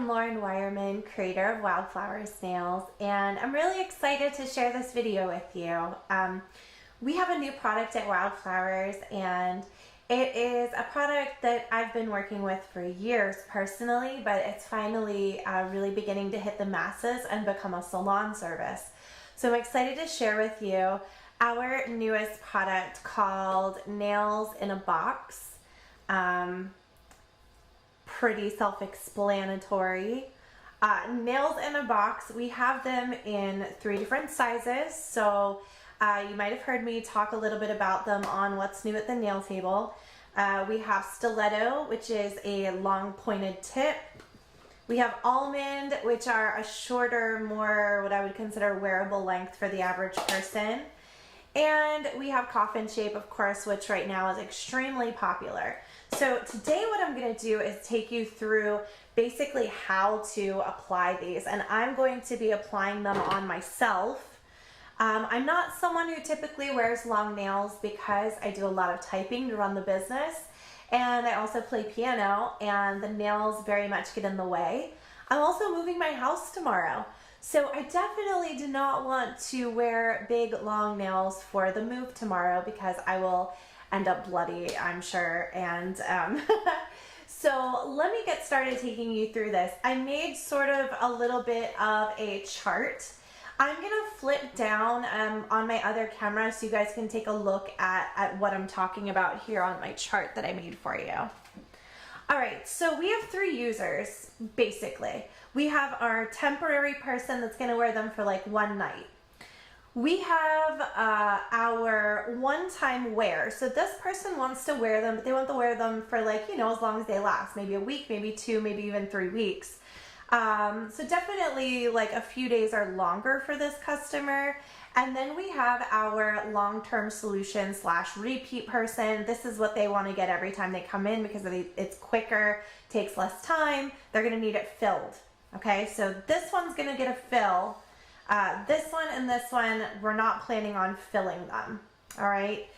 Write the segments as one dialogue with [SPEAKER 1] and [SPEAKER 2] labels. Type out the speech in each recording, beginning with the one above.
[SPEAKER 1] I'm Lauren Wireman, creator of Wildflowers Nails, and I'm really excited to share this video with you. We have a new product at Wildflowers, and it is a product that I've been working with for years personally, but it's finally really beginning to hit the masses and become a salon service. So I'm excited to share with you our newest product called Nails in a Box. Pretty self-explanatory. Nails in a box, we have them in 3 different sizes. So you might have heard me talk a little bit about them on What's New at the Nail Table. We have stiletto, which is a long pointed tip. We have almond, which are a shorter, more what I would consider wearable length for the average person. And we have coffin shape, of course, which right now is extremely popular. So today what I'm going to do is take you through basically how to apply these, and I'm going to be applying them on myself. I'm not someone who typically wears long nails because I do a lot of typing to run the business, and I also play piano, and the nails very much get in the way. I'm also moving my house tomorrow, so I definitely do not want to wear big long nails for the move tomorrow because I will end up bloody, I'm sure. And so let me get started taking you through this. I made sort of a little bit of a chart. I'm gonna flip down on my other camera so you guys can take a look at what I'm talking about here on my chart that I made for you. All right, so we have 3 users, basically. We have our temporary person that's gonna wear them for like one night. We have our one-time wear. So this person wants to wear them, but they want to wear them for like, you know, as long as they last, maybe a week, maybe 2, maybe even 3 weeks. So definitely like a few days or longer for this customer. And then we have our long-term solution / repeat person. This is what they want to get every time they come in because it's quicker, takes less time. They're going to need it filled. Okay, so this one's going to get a fill. This one and this one, we're not planning on filling them. All right.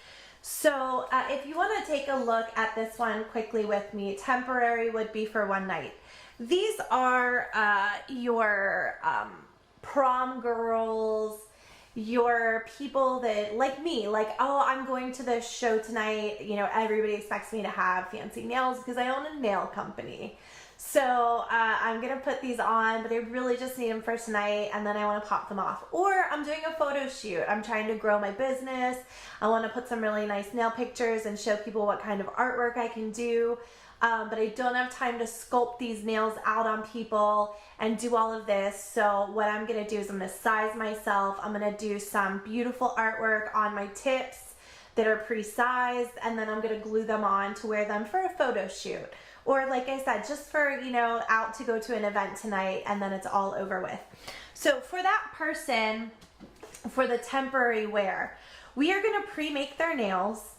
[SPEAKER 1] So if you want to take a look at this one quickly with me, temporary would be for one night. These are your prom girls, your people that, like me, like, oh, I'm going to this show tonight. You know, everybody expects me to have fancy nails because I own a nail company. So I'm going to put these on, but I really just need them for tonight, and then I want to pop them off. Or I'm doing a photo shoot. I'm trying to grow my business. I want to put some really nice nail pictures and show people what kind of artwork I can do. But I don't have time to sculpt these nails out on people and do all of this. So what I'm going to do is I'm going to size myself. I'm going to do some beautiful artwork on my tips that are pre-sized, and then I'm going to glue them on to wear them for a photo shoot. Or like I said, just for, you know, out to go to an event tonight, and then it's all over with. So for that person, for the temporary wear, we are going to pre-make their nails.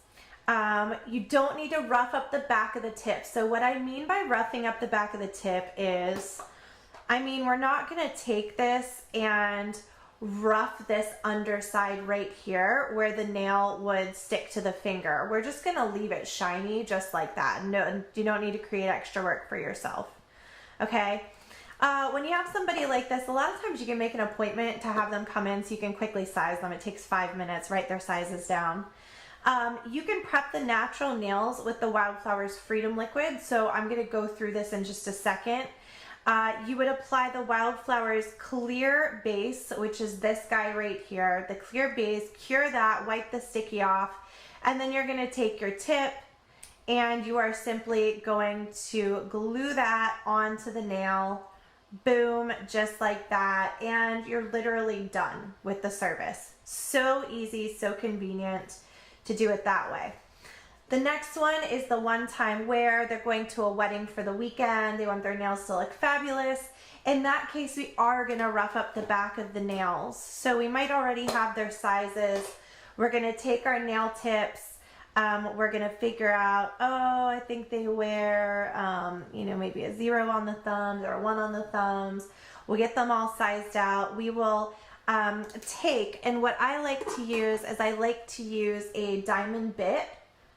[SPEAKER 1] You don't need to rough up the back of the tip. So what I mean by roughing up the back of the tip is, I mean, we're not going to take this and rough this underside right here where the nail would stick to the finger. We're just going to leave it shiny just like that. No, you don't need to create extra work for yourself. Okay. When you have somebody like this, a lot of times you can make an appointment to have them come in so you can quickly size them. It takes 5 minutes, write their sizes down. You can prep the natural nails with the Wildflowers Freedom Liquid. So I'm going to go through this in just a second. You would apply the Wildflowers clear base, which is this guy right here, the clear base, cure that, wipe the sticky off, and then you're going to take your tip and you are simply going to glue that onto the nail. Boom, just like that, and you're literally done with the service. So easy, so convenient to do it that way. The next one is the one-time wear. They're going to a wedding for the weekend. They want their nails to look fabulous. In that case, we are going to rough up the back of the nails. So we might already have their sizes. We're going to take our nail tips. We're going to figure out, oh, I think they wear, you know, maybe a 0 on the thumbs or a 1 on the thumbs. We'll get them all sized out. We will take, and what I like to use is I like to use a diamond bit.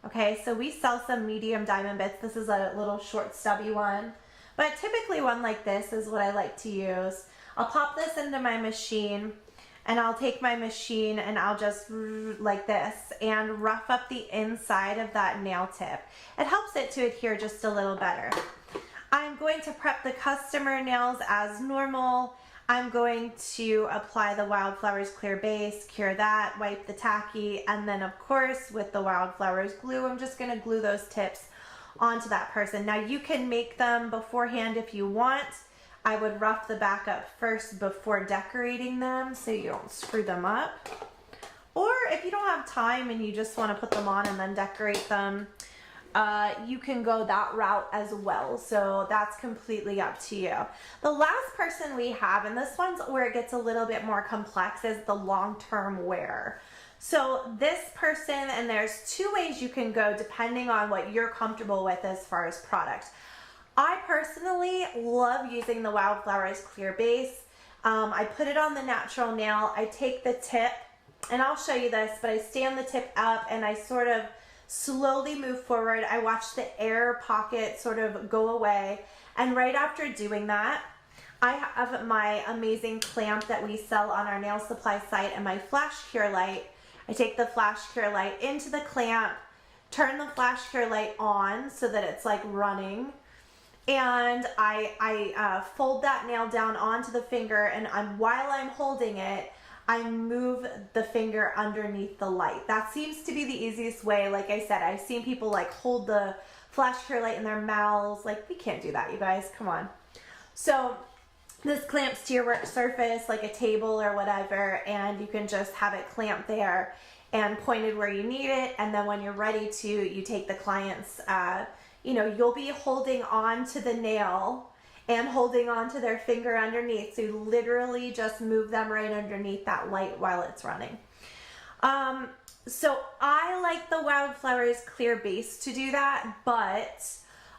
[SPEAKER 1] Okay, so we sell some medium diamond bits. This is a little short stubby one. but typically one like this is what I like to use. I'll pop this into my machine, and I'll take my machine and I'll just like this and rough up the inside of that nail tip. It helps it to adhere just a little better. I'm going to prep the customer nails as normal. I'm going to apply the Wildflowers clear base, cure that, wipe the tacky, and then of course with the Wildflowers glue, I'm just going to glue those tips onto that person. Now you can make them beforehand if you want. I would rough the back up first before decorating them so you don't screw them up. Or if you don't have time and you just want to put them on and then decorate them, you can go that route as well. So that's completely up to you. The last person we have, and this one's where it gets a little bit more complex, is the long-term wearer. So this person, and there's two ways you can go depending on what you're comfortable with as far as product. I personally love using the Wildflowers clear base. I put it on the natural nail. I take the tip, and I'll show you this, but I stand the tip up and I sort of slowly move forward. I watch the air pocket sort of go away, and right after doing that, I have my amazing clamp that we sell on our nail supply site and my flash cure light. I take the flash cure light into the clamp, turn the flash cure light on so that it's like running, and I fold that nail down onto the finger, and while I'm holding it, I move the finger underneath the light. That seems to be the easiest way. Like I said, I've seen people like hold the flash cure light in their mouths. Like, we can't do that, you guys, come on. So this clamps to your work surface like a table or whatever, and you can just have it clamped there and pointed where you need it. And then when you're ready to, you take the client's, you know, you'll be holding on to the nail and holding on to their finger underneath. So you literally just move them right underneath that light while it's running. So I like the Wildflowers clear base to do that, but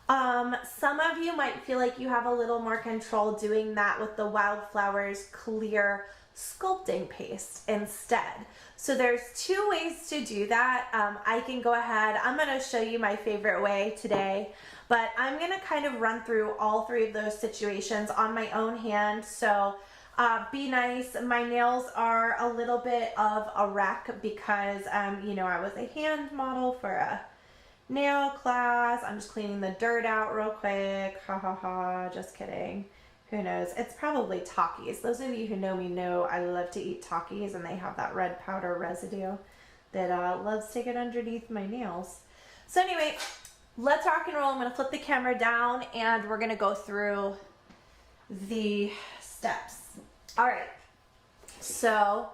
[SPEAKER 1] some of you might feel like you have a little more control doing that with the Wildflowers clear sculpting paste instead. So there's two ways to do that. I can go ahead, I'm gonna show you my favorite way today, but I'm gonna kind of run through all three of those situations on my own hand. So be nice. My nails are a little bit of a wreck because, you know, I was a hand model for a nail class. I'm just cleaning the dirt out real quick. Ha ha ha, just kidding. Who knows? It's probably Takis. Those of you who know me know I love to eat Takis, and they have that red powder residue that loves to get underneath my nails. So anyway, let's rock and roll. I'm going to flip the camera down and we're going to go through the steps. All right. So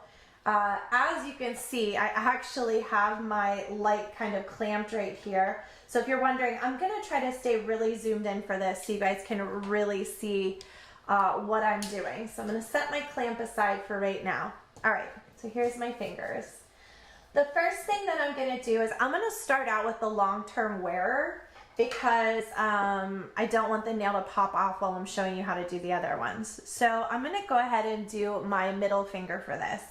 [SPEAKER 1] as you can see, I actually have my light kind of clamped right here. So if you're wondering, I'm going to try to stay really zoomed in for this so you guys can really see what I'm doing. So I'm going to set my clamp aside for right now. All right, so here's my fingers. The first thing that I'm going to do is I'm going to start out with the long-term wearer because I don't want the nail to pop off while I'm showing you how to do the other ones. So I'm going to go ahead and do my middle finger for this.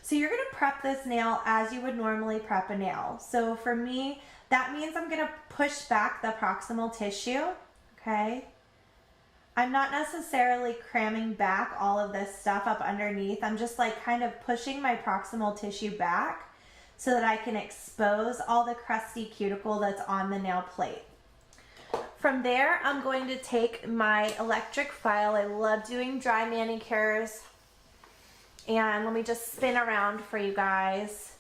[SPEAKER 1] So you're going to prep this nail as you would normally prep a nail. So for me, that means I'm going to push back the proximal tissue, okay? I'm not necessarily cramming back all of this stuff up underneath. I'm just like kind of pushing my proximal tissue back so that I can expose all the crusty cuticle that's on the nail plate. From there, I'm going to take my electric file. I love doing dry manicures. And let me just spin around for you guys.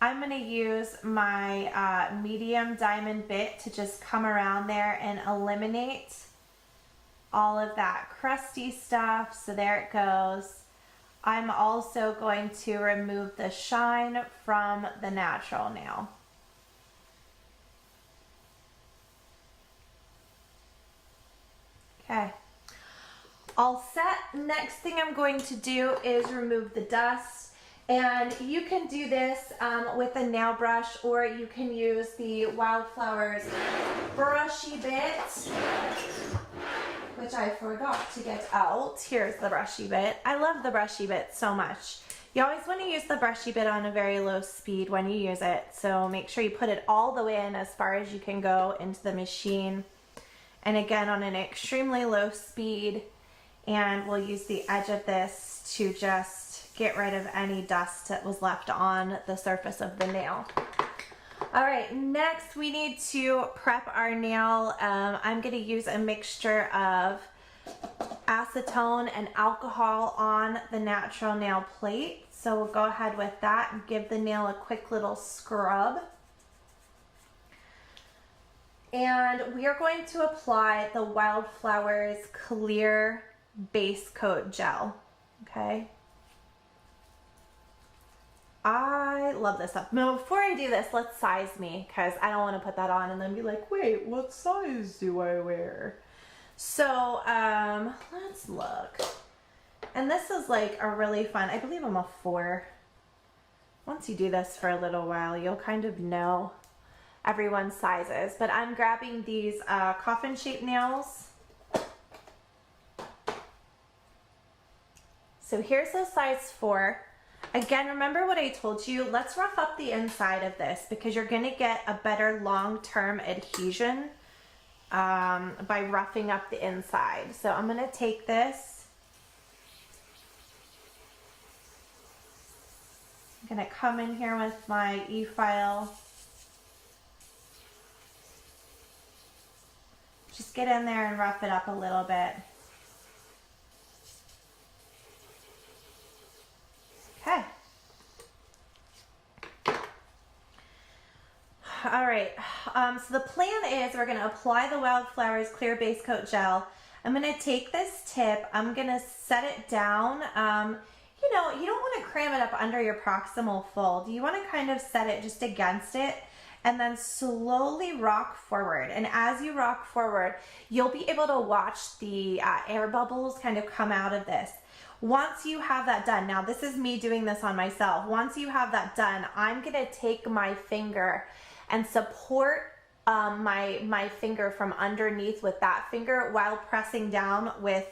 [SPEAKER 1] I'm going to use my medium diamond bit to just come around there and eliminate all of that crusty stuff. So there it goes. I'm also going to remove the shine from the natural nail. Okay. All set. Next thing I'm going to do is remove the dust. And you can do this with a nail brush, or you can use the Wildflowers brushy bit, which I forgot to get out. Here's the brushy bit. I love the brushy bit so much. You always want to use the brushy bit on a very low speed when you use it. So make sure you put it all the way in as far as you can go into the machine. and again on an extremely low speed, and we'll use the edge of this to just get rid of any dust that was left on the surface of the nail. All right, next we need to prep our nail. I'm gonna use a mixture of acetone and alcohol on the natural nail plate. So we'll go ahead with that and give the nail a quick little scrub. And we are going to apply the Wildflowers clear base coat gel, okay? I love this stuff. Now, before I do this, let's size me, because I don't want to put that on and then be like, wait, what size do I wear? So, let's look. And this is like a really fun, I believe I'm a 4. Once you do this for a little while, you'll kind of know everyone's sizes. But I'm grabbing these coffin-shaped nails. So here's the size 4. Again, remember what I told you, let's rough up the inside of this because you're gonna get a better long-term adhesion by roughing up the inside. So I'm gonna take this, I'm gonna come in here with my e-file, just get in there and rough it up a little bit. Okay. All right, so the plan is we're gonna apply the Wildflowers Clear Base Coat Gel. I'm gonna take this tip, I'm gonna set it down. You know, you don't wanna cram it up under your proximal fold. You wanna kind of set it just against it and then slowly rock forward. And as you rock forward, you'll be able to watch the air bubbles kind of come out of this. Once you have that done, now this is me doing this on myself. Once you have that done, I'm gonna take my finger and support my finger from underneath with that finger while pressing down with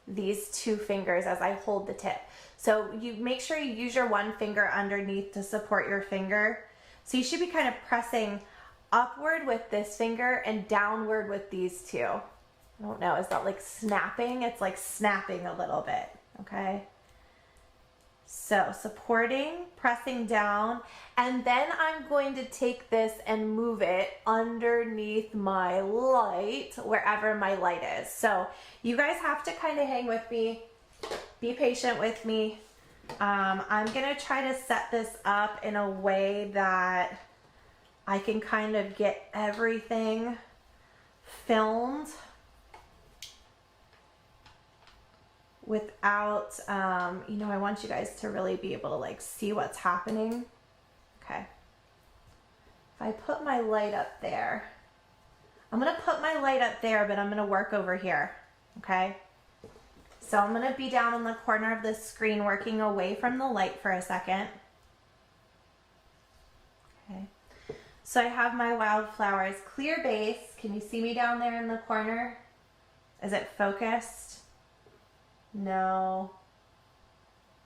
[SPEAKER 1] these 2 fingers as I hold the tip. So you make sure you use your one finger underneath to support your finger. So you should be kind of pressing upward with this finger and downward with these 2. I don't know, is that like snapping? It's like snapping a little bit. Okay, so supporting, pressing down, and then I'm going to take this and move it underneath my light, wherever my light is. So you guys have to kind of hang with me, be patient with me. I'm gonna try to set this up in a way that I can kind of get everything filmed without, you know, I want you guys to really be able to like see what's happening. Okay. If I put my light up there, I'm gonna put my light up there, but I'm gonna work over here, okay? So I'm gonna be down in the corner of the screen working away from the light for a second. Okay. So I have my Wildflowers clear base. Can you see me down there in the corner? Is it focused? No,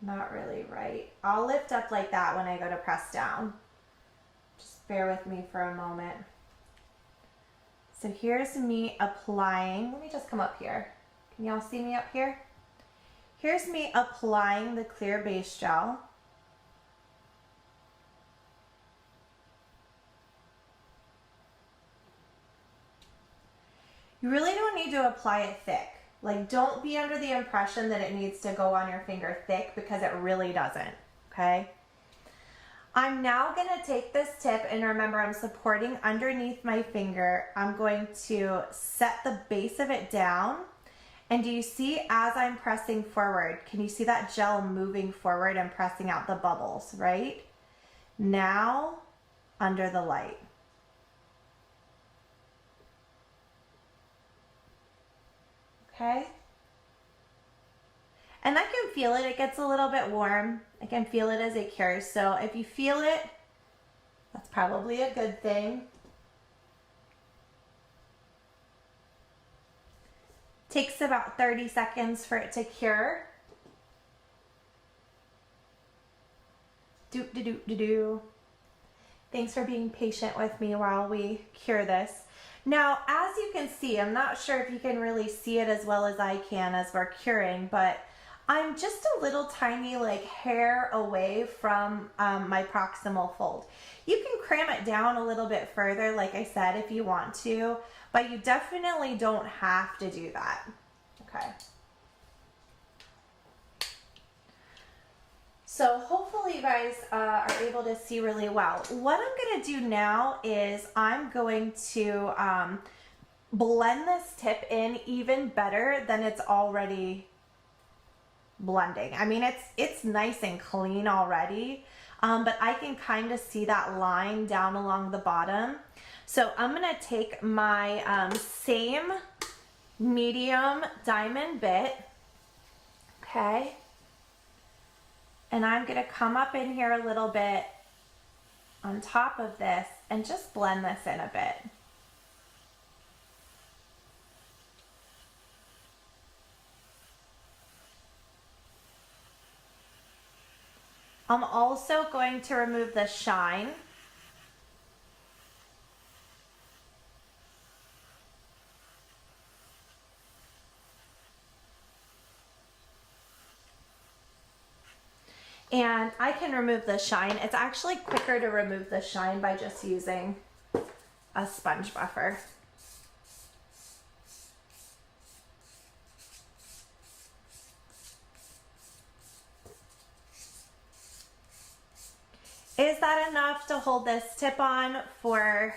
[SPEAKER 1] not really right. I'll lift up like that when I go to press down. Just bear with me for a moment. So here's me applying. Let me just come up here. Can y'all see me up here? Here's me applying the clear base gel. You really don't need to apply it thick. Like, don't be under the impression that it needs to go on your finger thick because it really doesn't, okay? I'm now gonna take this tip, and remember I'm supporting underneath my finger. I'm going to set the base of it down. And do you see as I'm pressing forward, can you see that gel moving forward and pressing out the bubbles, right? Now, under the light. Okay. And I can feel it. It gets a little bit warm. I can feel it as it cures. So if you feel it, that's probably a good thing. Takes about 30 seconds for it to cure. Do. Thanks for being patient with me while we cure this. Now, as you can see, I'm not sure if you can really see it as well as I can as we're curing, but I'm just a little tiny like hair away from my proximal fold. You can cram it down a little bit further, like I said, if you want to, but you definitely don't have to do that. Okay. So hopefully you guys are able to see really well. What I'm going to do now is I'm going to blend this tip in even better than it's already blending. I mean, it's nice and clean already, but I can kind of see that line down along the bottom. So I'm going to take my same medium diamond bit, okay, and I'm going to come up in here a little bit on top of this and just blend this in a bit. I'm also going to remove the shine. And I can remove the shine. It's actually quicker to remove the shine by just using a sponge buffer. Is that enough to hold this tip on for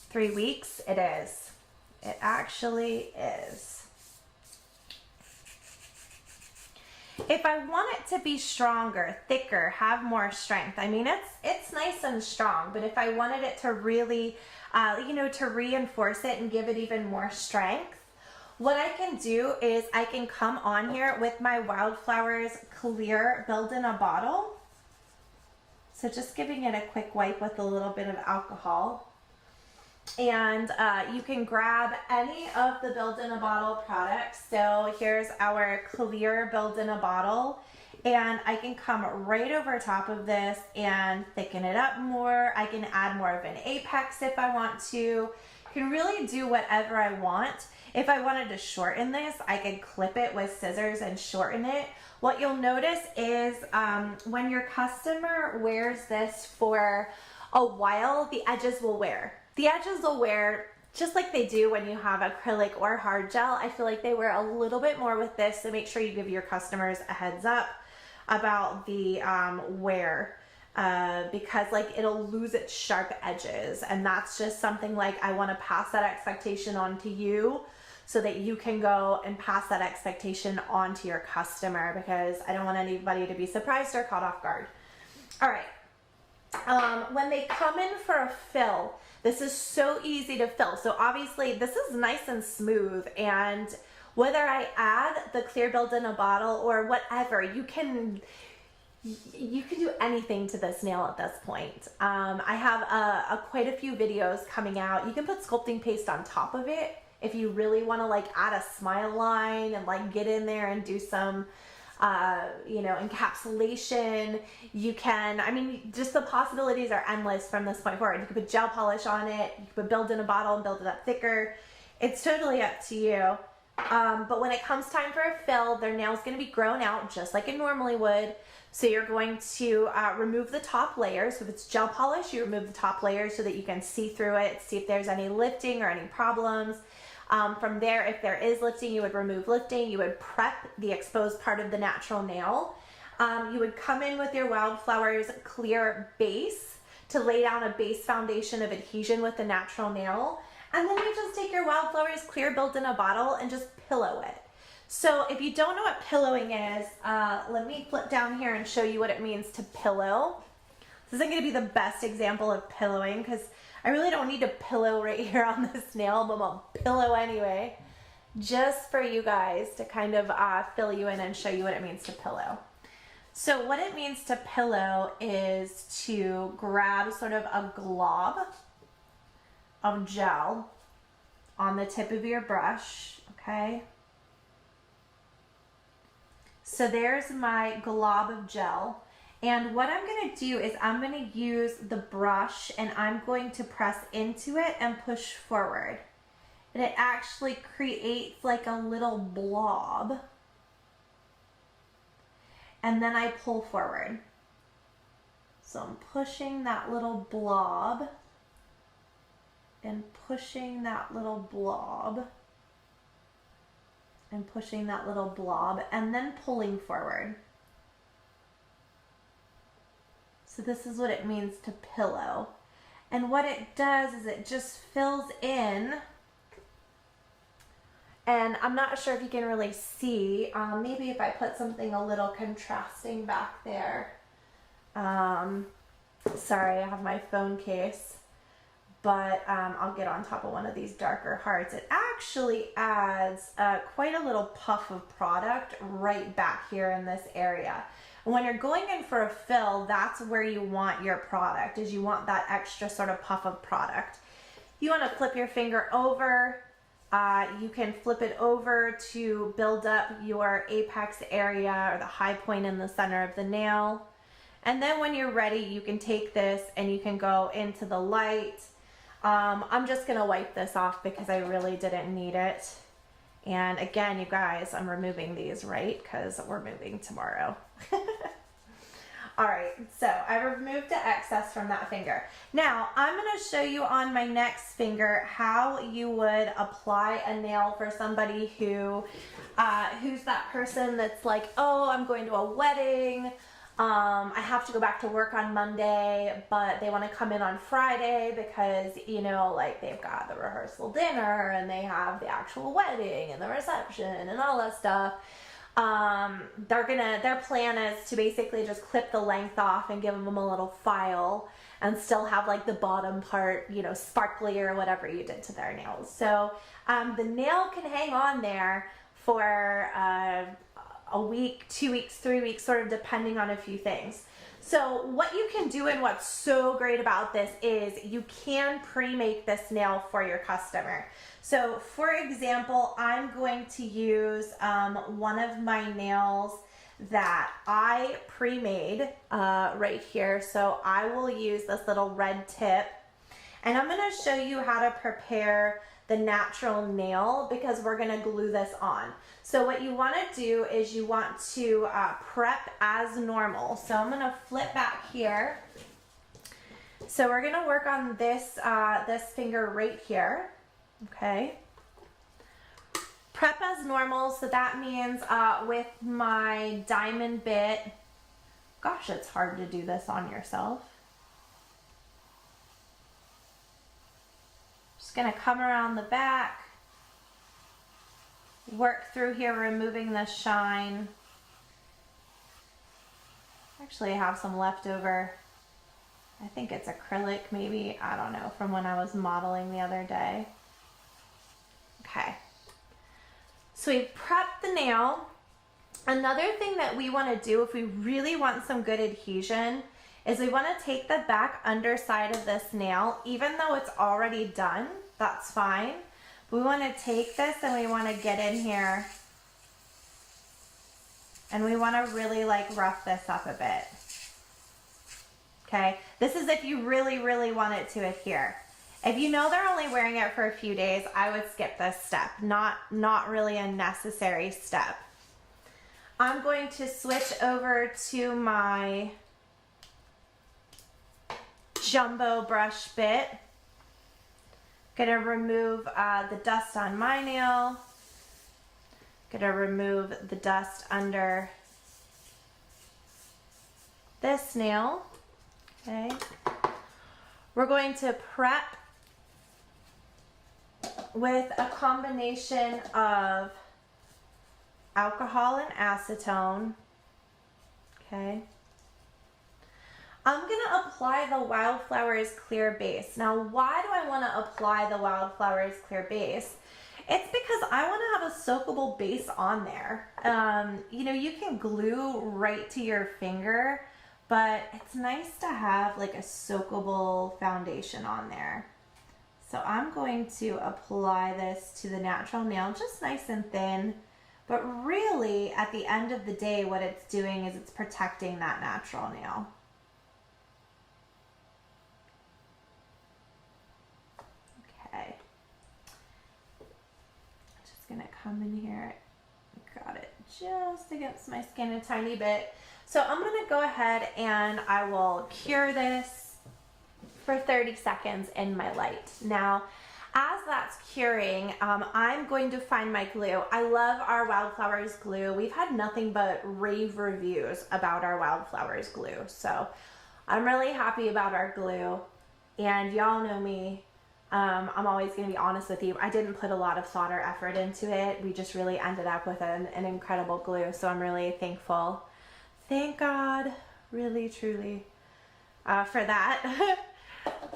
[SPEAKER 1] 3 weeks? It is. It actually is. If I want it to be stronger, thicker, have more strength, I mean, it's nice and strong, but if I wanted it to really, you know, to reinforce it and give it even more strength, what I can do is I can come on here with my Wildflowers clear build in a bottle. So just giving it a quick wipe with a little bit of alcohol. And you can grab any of the build in a bottle products. So here's our clear build in a bottle, and I can come right over top of this and thicken it up more. I can add more of an apex if I want to. Can really do whatever I want. If I wanted to shorten this, I could clip it with scissors and shorten it. What you'll notice is when your customer wears this for a while, the edges will wear. The edges will wear just like they do when you have acrylic or hard gel. I feel like they wear a little bit more with this, so make sure you give your customers a heads up about the wear because like it'll lose its sharp edges, and that's just something like I want to pass that expectation on to you so that you can go and pass that expectation on to your customer, because I don't want anybody to be surprised or caught off guard. All right. When they come in for a fill, this is so easy to fill. So obviously this is nice and smooth, and whether I add the clear build in a bottle or whatever, you can do anything to this nail at this point. I have quite a few videos coming out. You can put sculpting paste on top of it if you really want to like add a smile line and like get in there and do some you know, encapsulation. You can, I mean, just the possibilities are endless from this point forward. You could put gel polish on it, you could build in a bottle and build it up thicker. It's totally up to you. But when it comes time for a fill, their nail's going to be grown out just like it normally would. So you're going to remove the top layer. So if it's gel polish, you remove the top layer so that you can see through it, see if there's any lifting or any problems. From there, if there is lifting, you would remove lifting. You would prep the exposed part of the natural nail. You would come in with your Wildflowers clear base to lay down a base foundation of adhesion with the natural nail. And then you just take your Wildflowers clear built in a bottle and just pillow it. So if you don't know what pillowing is, let me flip down here and show you what it means to pillow. This isn't going to be the best example of pillowing because I really don't need to pillow right here on this nail, but I'll pillow anyway, just for you guys to kind of fill you in and show you what it means to pillow. So what it means to pillow is to grab sort of a glob of gel on the tip of your brush, okay? So there's my glob of gel. And what I'm gonna do is I'm gonna use the brush and I'm going to press into it and push forward. And it actually creates like a little blob. And then I pull forward. So I'm pushing that little blob and pushing that little blob and pushing that little blob and then pulling forward. So this is what it means to pillow. And what it does is it just fills in. And I'm not sure if you can really see. Maybe if I put something a little contrasting back there. Sorry, I have my phone case. But I'll get on top of one of these darker hearts. It actually adds quite a little puff of product right back here in this area. When you're going in for a fill, that's where you want your product, is you want that extra sort of puff of product. You want to flip your finger over. You can flip it over to build up your apex area or the high point in the center of the nail. And then when you're ready, you can take this and you can go into the light. I'm just gonna wipe this off because I really didn't need it. And again, you guys, I'm removing these, right? Because we're moving tomorrow. All right, so I removed the excess from that finger. Now, I'm gonna show you on my next finger how you would apply a nail for somebody who, who's that person that's like, oh, I'm going to a wedding, I have to go back to work on Monday, but they want to come in on Friday because, you know, like they've got the rehearsal dinner and they have the actual wedding and the reception and all that stuff. Their plan is to basically just clip the length off and give them a little file and still have like the bottom part, you know, sparkly or whatever you did to their nails. So the nail can hang on there for a week, 2 weeks, 3 weeks, sort of depending on a few things. So what you can do and what's so great about this is you can pre-make this nail for your customer. So for example, I'm going to use one of my nails that I pre-made right here. So I will use this little red tip and I'm going to show you how to prepare the natural nail because we're going to glue this on. So what you want to do is you want to prep as normal. So I'm going to flip back here. So we're going to work on this, this finger right here. Okay. Prep as normal. So that means with my diamond bit, gosh, it's hard to do this on yourself. Just going to come around the back. Work through here, removing the shine. Actually, I have some leftover. I think it's acrylic, maybe. I don't know, from when I was modeling the other day. Okay. So we've prepped the nail. Another thing that we want to do if we really want some good adhesion is we want to take the back underside of this nail, even though it's already done, that's fine. We want to take this and we want to get in here and we want to really like rough this up a bit. Okay, this is if you really, really want it to adhere. If you know they're only wearing it for a few days, I would skip this step. Not really a necessary step. I'm going to switch over to my jumbo brush bit. Gonna remove the dust on my nail. Gonna remove the dust under this nail. Okay. We're going to prep with a combination of alcohol and acetone. Okay. I'm going to apply the Wildflowers clear base. Now, why do I want to apply the Wildflowers clear base? It's because I want to have a soakable base on there. You know, you can glue right to your finger, but it's nice to have like a soakable foundation on there. So I'm going to apply this to the natural nail, just nice and thin, But really, at the end of the day, what it's doing is it's protecting that natural nail. Okay. Just gonna come in here. Got it just against my skin a tiny bit. So I'm gonna go ahead and I will cure this for 30 seconds in my light. Now, as that's curing, I'm going to find my glue. I love our Wildflowers glue. We've had nothing but rave reviews about our Wildflowers glue. So I'm really happy about our glue. And y'all know me. I'm always going to be honest with you. I didn't put a lot of thought or effort into it. We just really ended up with an incredible glue. So I'm really thankful. Thank God, really, truly, for that.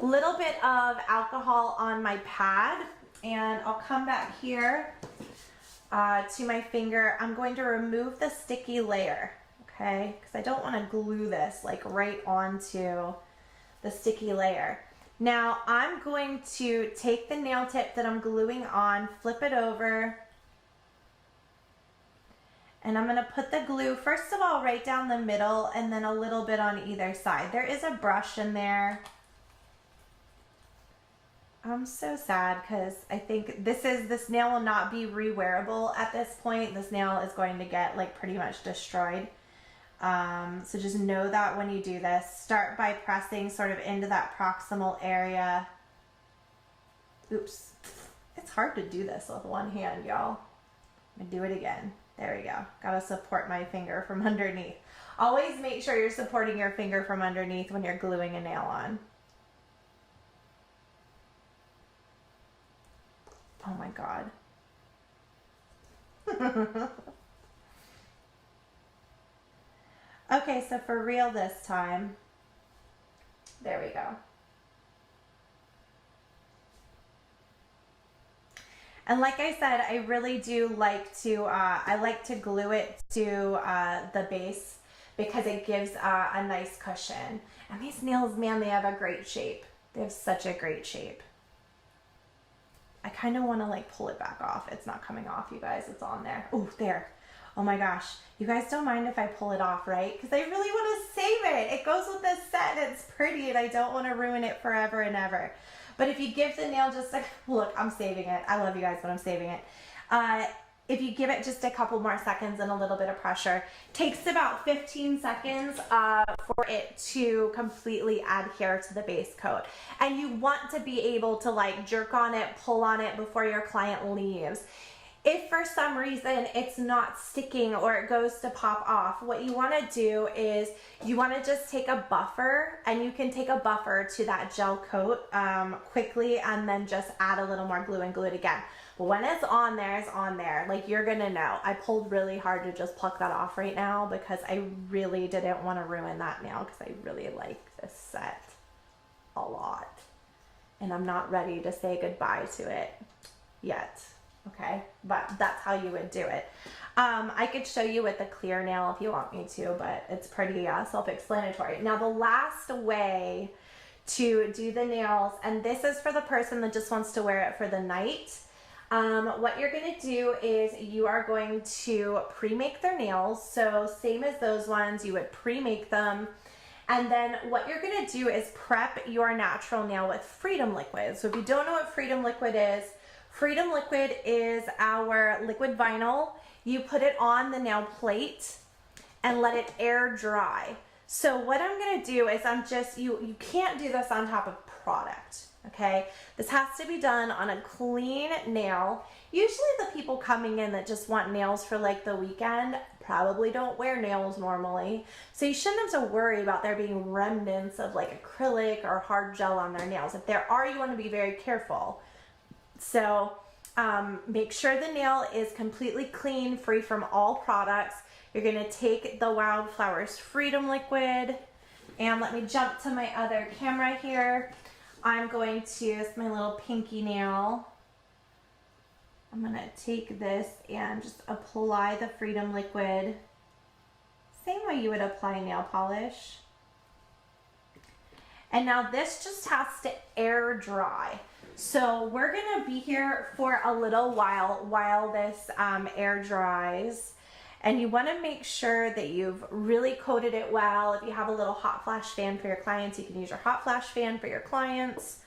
[SPEAKER 1] Little bit of alcohol on my pad, and I'll come back here to my finger. I'm going to remove the sticky layer, okay? Because I don't want to glue this like right onto the sticky layer. Now I'm going to take the nail tip that I'm gluing on, flip it over, and I'm going to put the glue, first of all, right down the middle and then a little bit on either side. There is a brush in there. I'm so sad because I think this nail will not be re-wearable at this point. This nail is going to get like pretty much destroyed. So just know that when you do this, start by pressing sort of into that proximal area. Oops. It's hard to do this with one hand, y'all. I'm gonna do it again. There we go. Gotta support my finger from underneath. Always make sure you're supporting your finger from underneath when you're gluing a nail on. Oh my God. Okay, so for real this time. There we go. And like I said, I really do like to, I like to glue it to the base because it gives a nice cushion. And these nails, man, they have a great shape. They have such a great shape. I kind of want to like pull it back off. It's not coming off, you guys. It's on there. Oh, there. Oh my gosh. You guys don't mind if I pull it off, right? Because I really want to save it. It goes with this set and it's pretty and I don't want to ruin it forever and ever. But if you give the nail just a, look, I'm saving it. I love you guys, but I'm saving it. If you give it just a couple more seconds and a little bit of pressure, takes about 15 seconds for it to completely adhere to the base coat. And you want to be able to like jerk on it, pull on it before your client leaves. If for some reason it's not sticking or it goes to pop off, what you want to do is you want to just take a buffer, and you can take a buffer to that gel coat quickly and then just add a little more glue and glue it again. But when it's on there, it's on there. Like, you're gonna know. I pulled really hard to just pluck that off right now because I really didn't want to ruin that nail because I really like this set a lot. And I'm not ready to say goodbye to it yet. Okay, but that's how you would do it. I could show you with a clear nail if you want me to, but it's pretty self-explanatory. Now, the last way to do the nails, and this is for the person that just wants to wear it for the night, what you're going to do is you are going to pre-make their nails. So same as those ones, you would pre-make them. And then what you're going to do is prep your natural nail with Freedom Liquid. So if you don't know what Freedom Liquid is our liquid vinyl. You put it on the nail plate and let it air dry. So what I'm going to do is you can't do this on top of product, okay? This has to be done on a clean nail. Usually the people coming in that just want nails for like the weekend probably don't wear nails normally. So you shouldn't have to worry about there being remnants of like acrylic or hard gel on their nails. If there are, you want to be very careful. So make sure the nail is completely clean, free from all products. You're going to take the Wildflowers Freedom Liquid, and let me jump to my other camera here. I'm going to use my little pinky nail. I'm going to take this and just apply the Freedom Liquid, same way you would apply nail polish. And now this just has to air dry. So we're gonna be here for a little while this air dries. And you wanna make sure that you've really coated it well. If you have a little hot flash fan for your clients, you can use your hot flash fan for your clients.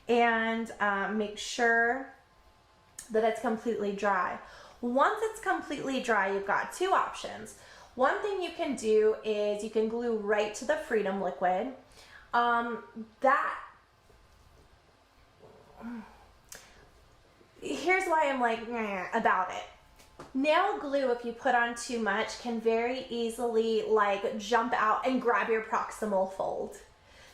[SPEAKER 1] And make sure that it's completely dry. Once it's completely dry, you've got two options. One thing you can do is you can glue right to the Freedom liquid. Here's why I'm like about it. Nail glue, if you put on too much, can very easily like jump out and grab your proximal fold.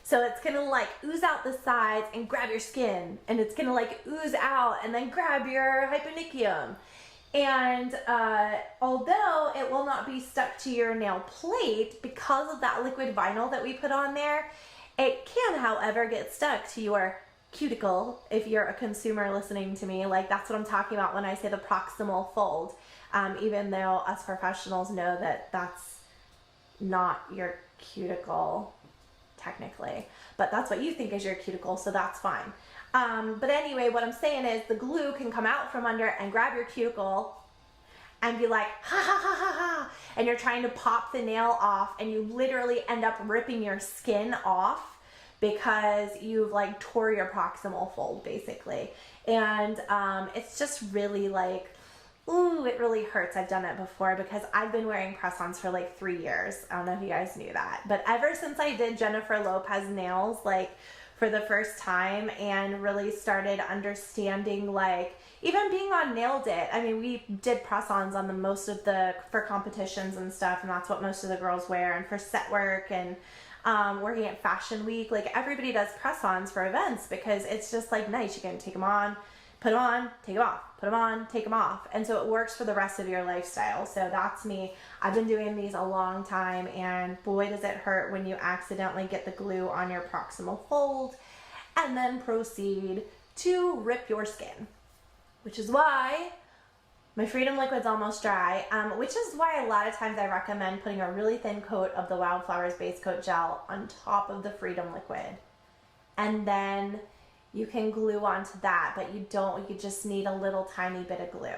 [SPEAKER 1] So it's gonna like ooze out the sides and grab your skin, and it's gonna like ooze out and then grab your hyponychium. And although it will not be stuck to your nail plate because of that liquid vinyl that we put on there, it can, however, get stuck to your cuticle. If you're a consumer listening to me, like that's what I'm talking about when I say the proximal fold. Even though us professionals know that that's not your cuticle technically, but that's what you think is your cuticle, so that's fine. But anyway, what I'm saying is the glue can come out from under and grab your cuticle and be like, ha ha ha ha ha, and you're trying to pop the nail off and you literally end up ripping your skin off because you've like tore your proximal fold basically. And it's just really like, ooh, it really hurts. I've done it before because I've been wearing press-ons for like 3 years. I don't know if you guys knew that, but ever since I did Jennifer Lopez nails, like for the first time, and really started understanding, like even being on Nailed It. I mean, we did press-ons on for competitions and stuff, and that's what most of the girls wear, and for set work and working at Fashion Week, like everybody does press-ons for events because it's just like nice. You can take them on, put them on, take them off, put them on, take them off. And so it works for the rest of your lifestyle. So that's me. I've been doing these a long time, and boy, does it hurt when you accidentally get the glue on your proximal fold and then proceed to rip your skin, which is why my Freedom liquid's almost dry, which is why a lot of times I recommend putting a really thin coat of the Wildflowers base coat gel on top of the Freedom liquid. And then you can glue onto that, but you just need a little tiny bit of glue.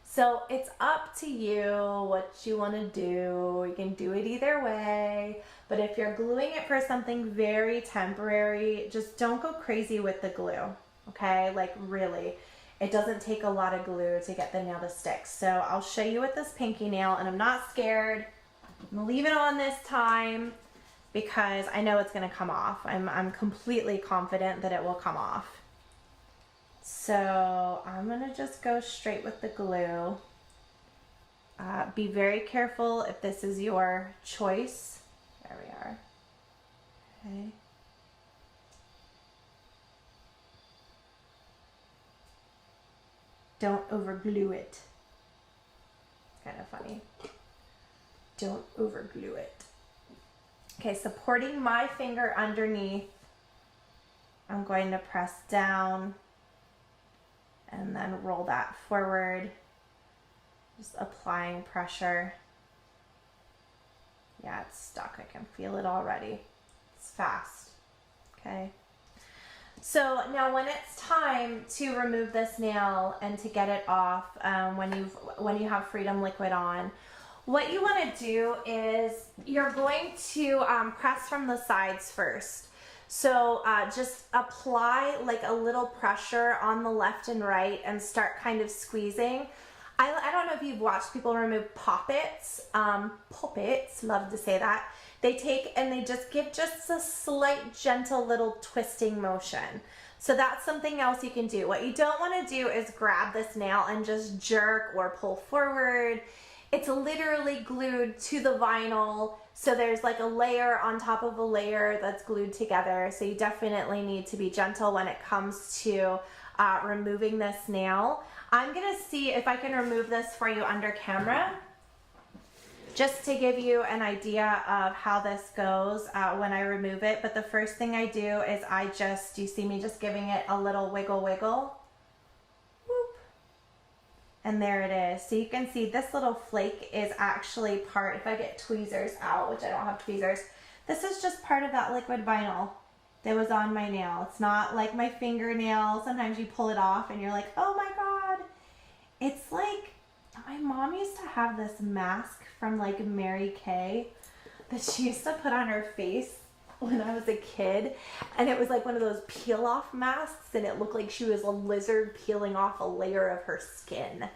[SPEAKER 1] So it's up to you what you want to do. You can do it either way, but if you're gluing it for something very temporary, just don't go crazy with the glue, okay? Like really, it doesn't take a lot of glue to get the nail to stick. So I'll show you with this pinky nail, and I'm not scared. I'm gonna leave it on this time because I know it's gonna come off. I'm completely confident that it will come off. So I'm gonna just go straight with the glue. Be very careful if this is your choice. There we are. Okay. Don't over glue it. It's kind of funny. Don't over glue it. Okay, supporting my finger underneath, I'm going to press down and then roll that forward, just applying pressure. Yeah, it's stuck. I can feel it already. It's fast. Okay. So now when it's time to remove this nail and to get it off, when you have Freedom liquid on, what you want to do is you're going to press from the sides first. So just apply like a little pressure on the left and right and start kind of squeezing. I don't know if you've watched people remove poppets. Poppets, love to say that. They take and they just give just a slight gentle little twisting motion. So that's something else you can do. What you don't want to do is grab this nail and just jerk or pull forward. It's literally glued to the vinyl, so there's like a layer on top of a layer that's glued together. So you definitely need to be gentle when it comes to removing this nail. I'm gonna see if I can remove this for you under camera, just to give you an idea of how this goes when I remove it. But the first thing I do is you see me just giving it a little wiggle wiggle. And there it is. So you can see this little flake is actually part, if I get tweezers out, which I don't have tweezers, this is just part of that liquid vinyl. that was on my nail. It's not like my fingernail. Sometimes you pull it off and you're like, oh my God. It's like, my mom used to have this mask from like Mary Kay that she used to put on her face when I was a kid. And it was like one of those peel off masks, and it looked like she was a lizard peeling off a layer of her skin.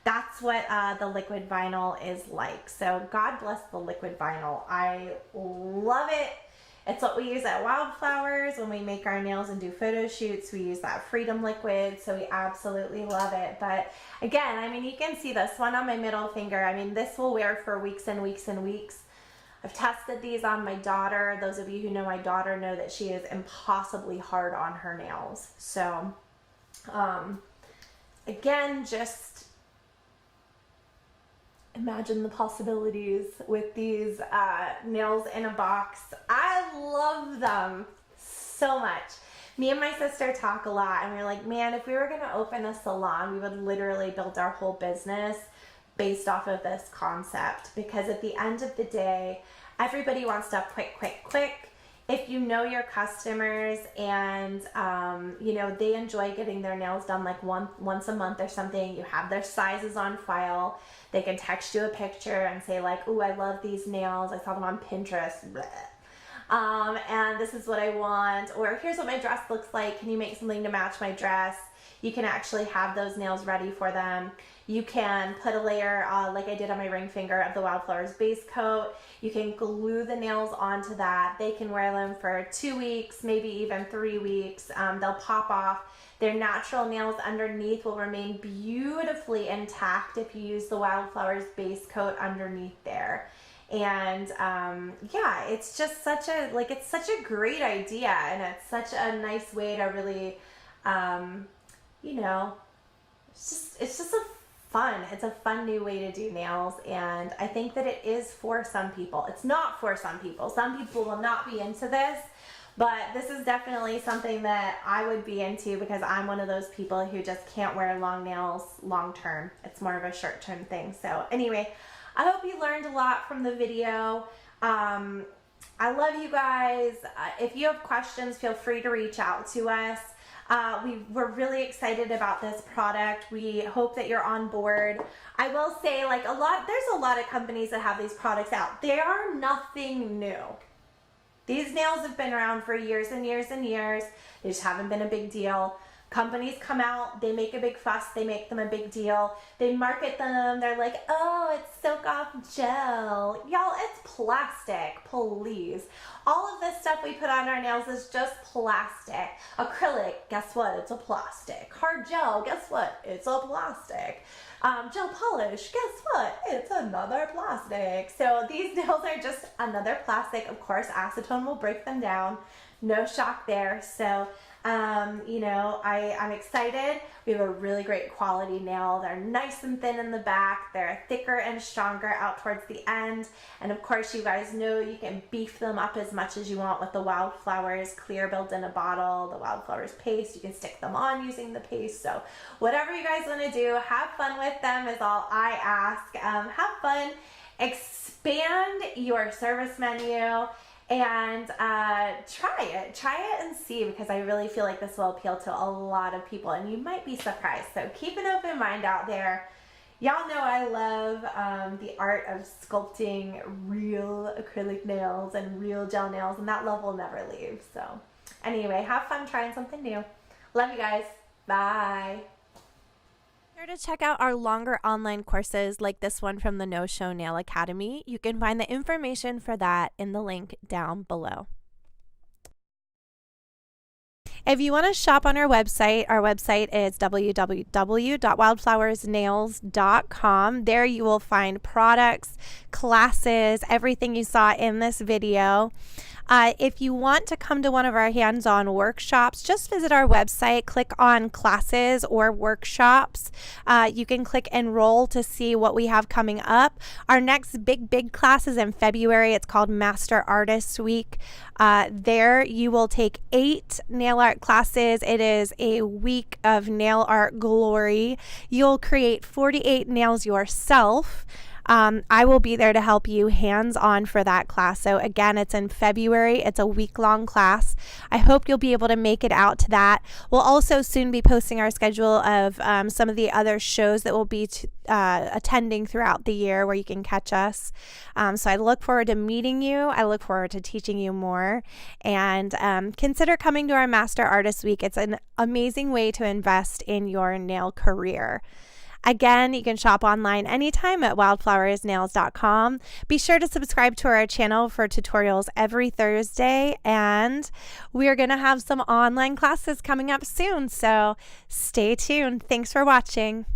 [SPEAKER 1] That's what the liquid vinyl is like. So God bless the liquid vinyl. I love it. It's what we use at Wildflowers when we make our nails and do photo shoots. We use that Freedom liquid, so we absolutely love it. But again, I mean, you can see this one on my middle finger. I mean, this will wear for weeks and weeks and weeks. I've tested these on my daughter. Those of you who know my daughter know that she is impossibly hard on her nails. So, again, just imagine the possibilities with these nails in a box. I love them so much. Me and my sister talk a lot, and we're like, man, if we were gonna open a salon, we would literally build our whole business based off of this concept, because at the end of the day, everybody wants stuff quick, quick, quick. If you know your customers and you know, they enjoy getting their nails done like once a month or something, you have their sizes on file, they can text you a picture and say like, ooh, I love these nails, I saw them on Pinterest, and this is what I want, or here's what my dress looks like, can you make something to match my dress? You can actually have those nails ready for them. You can put a layer, like I did on my ring finger, of the Wildflowers base coat. You can glue the nails onto that. They can wear them for 2 weeks, maybe even 3 weeks. They'll pop off. Their natural nails underneath will remain beautifully intact if you use the Wildflowers base coat underneath there. And yeah, it's just such a, like, it's such a great idea, and it's such a nice way to really, you know, it's just it's a fun new way to do nails. And I think that it is for some people. It's not for some people. Some people will not be into this, but this is definitely something that I would be into, because I'm one of those people who just can't wear long nails long term. It's more of a short term thing. So anyway, I hope you learned a lot from the video. I love you guys. If you have questions, feel free to reach out to us. We're really excited about this product. We hope that you're on board. I will say, like, there's a lot of companies that have these products out. They are nothing new. These nails have been around for years and years and years. They just haven't been a big deal. Companies come out, they make a big fuss, they make them a big deal. They market them, they're like, oh, it's soak off gel. Y'all, it's plastic, please. All of this stuff we put on our nails is just plastic. Acrylic, guess what? It's a plastic. Hard gel, guess what? It's a plastic. Gel polish, guess what? It's another plastic. So these nails are just another plastic. Of course, acetone will break them down. No shock there. So you know, I'm excited. We have a really great quality nail. They're nice and thin in the back. They're thicker and stronger out towards the end. And of course, you guys know you can beef them up as much as you want with the Wildflowers clear built in a bottle, the Wildflowers paste. You can stick them on using the paste. So whatever you guys want to do, have fun with them is all I ask. Have fun. Expand your service menu. And try it and see, because I really feel like this will appeal to a lot of people, and you might be surprised. So keep an open mind out there. Y'all know I love the art of sculpting real acrylic nails and real gel nails, and that love will never leave. So anyway, have fun trying something new. Love you guys. Bye. Be sure to check out our longer online courses like this one from the No Show Nail Academy. You can find the information for that in the link down below. If you want to shop on our website is www.wildflowersnails.com. There you will find products, classes, everything you saw in this video. If you want to come to one of our hands-on workshops, just visit our website, click on classes or workshops. You can click enroll to see what we have coming up. Our next big class is in February. It's called Master Artist Week. There you will take 8 nail art classes. It is a week of nail art glory. You'll create 48 nails yourself. I will be there to help you hands-on for that class. So again, it's in February. It's a week-long class. I hope you'll be able to make it out to that. We'll also soon be posting our schedule of some of the other shows that we'll be attending throughout the year where you can catch us. So I look forward to meeting you. I look forward to teaching you more. And consider coming to our Master Artist Week. It's an amazing way to invest in your nail career. Again, you can shop online anytime at wildflowersnails.com. Be sure to subscribe to our channel for tutorials every Thursday, and we're going to have some online classes coming up soon, so stay tuned. Thanks for watching.